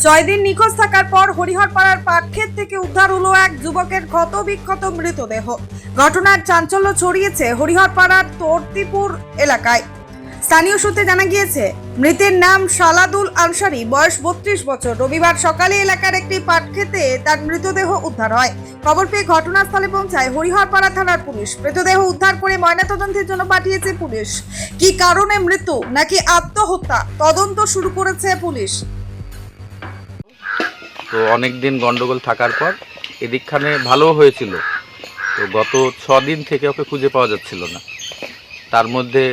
6 দিন নিখোঁজ থাকার পর হরিহরপাড়ার পাটক্ষেত থেকে উদ্ধার হলো এক যুবকের ক্ষতবিক্ষত মৃতদেহ। ঘটনার চাঞ্চল্য ছড়িয়েছে হরিহরপাড়ার তর্তিপুর এলাকায়। স্থানীয় সূত্রে জানা গিয়েছে, মৃতের নাম সালাদুল আনসারি, বয়স 32 বছর। রবিবার সকালে এলাকার একটি পাটক্ষেতে তার মৃতদেহ উদ্ধার হয়। খবর পেয়ে ঘটনাস্থলে পৌঁছায় হরিহরপাড়া থানার পুলিশ। মৃতদেহ উদ্ধার করে ময়নাতদন্তের জন্য পাঠিয়েছে পুলিশ। কি কারণে মৃত্যু নাকি আত্মহত্যা, তদন্ত শুরু করেছে পুলিশ। তো অনেক দিন গন্ডগোল থাকার পর এদিকখানে ভালো হয়েছিল, তো গত 6 দিন থেকে ওকে খুঁজে পাওয়া যাচ্ছিল না। তার মধ্যে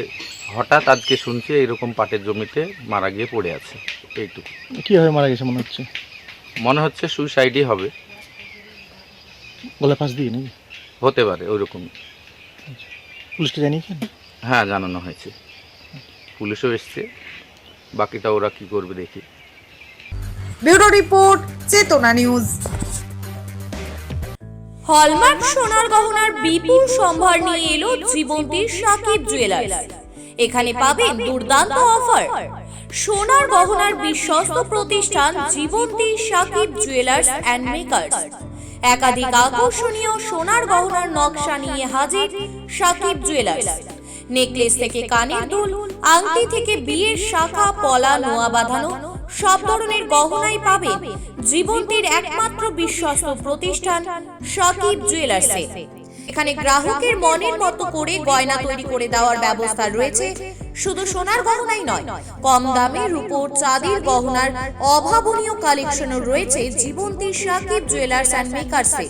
হঠাৎ আজকে শুনছি এইরকম পাটের জমিতে মারা গিয়ে পড়ে আছে। এইটুকু। কীভাবে মারা গেছে মনে হচ্ছে সুইসাইডই হবে, গলা ফাঁস দিয়ে নাকি? হতে পারে ওইরকম। পুলিশকে জানিয়েছেন? হ্যাঁ, জানানো হয়েছে, পুলিশও এসছে। বাকিটা ওরা কি করবে দেখি। ব্যুরো রিপোর্ট, চেতনা নিউজ। হলমার্ক সোনার গহনার বিপুল সম্ভার নিয়ে এলো জীবন্তীর সাকিব জুয়েলার্স। এখানে পাবেন দুর্দান্ত অফার। সোনার গহনার বিশ্বস্ত প্রতিষ্ঠান Jibanti Sakib jewellers and makers. একাধিক আকর্ষণীয় সোনার গহনার নকশা নিয়ে হাজির সাকিব জুয়েলার্স। নেকলেস থেকে কানের দুল, আংটি থেকে বিয়ের শাখা, পলা, নোয়া বাঁধানো সব ধরনের গহনাই পাবেন জীবন্তীর একমাত্র বিশ্বস্ত প্রতিষ্ঠান সাকিব জুয়েলার্সে। এখানে গ্রাহকের মনের মতো করে গয়না তৈরি করে দেওয়ার ব্যবস্থা রয়েছে। শুধু সোনার গহনাই নয়, কম দামে রূপোর, চাঁদির গহনার অভাবনীয় কালেকশনও রয়েছে জীবন্তী সাকিব জুয়েলার্স অ্যান্ড মেকার্সে।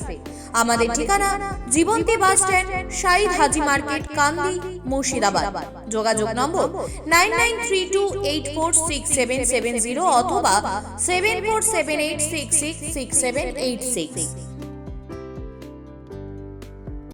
আমাদের ঠিকানা জীবন্তী বাস স্ট্যান্ড, শাহিদ হাজি মার্কেট, কান্দি, মুর্শিদাবাদ। যোগাযোগ নম্বর 9932846770 অথবা 7478666786।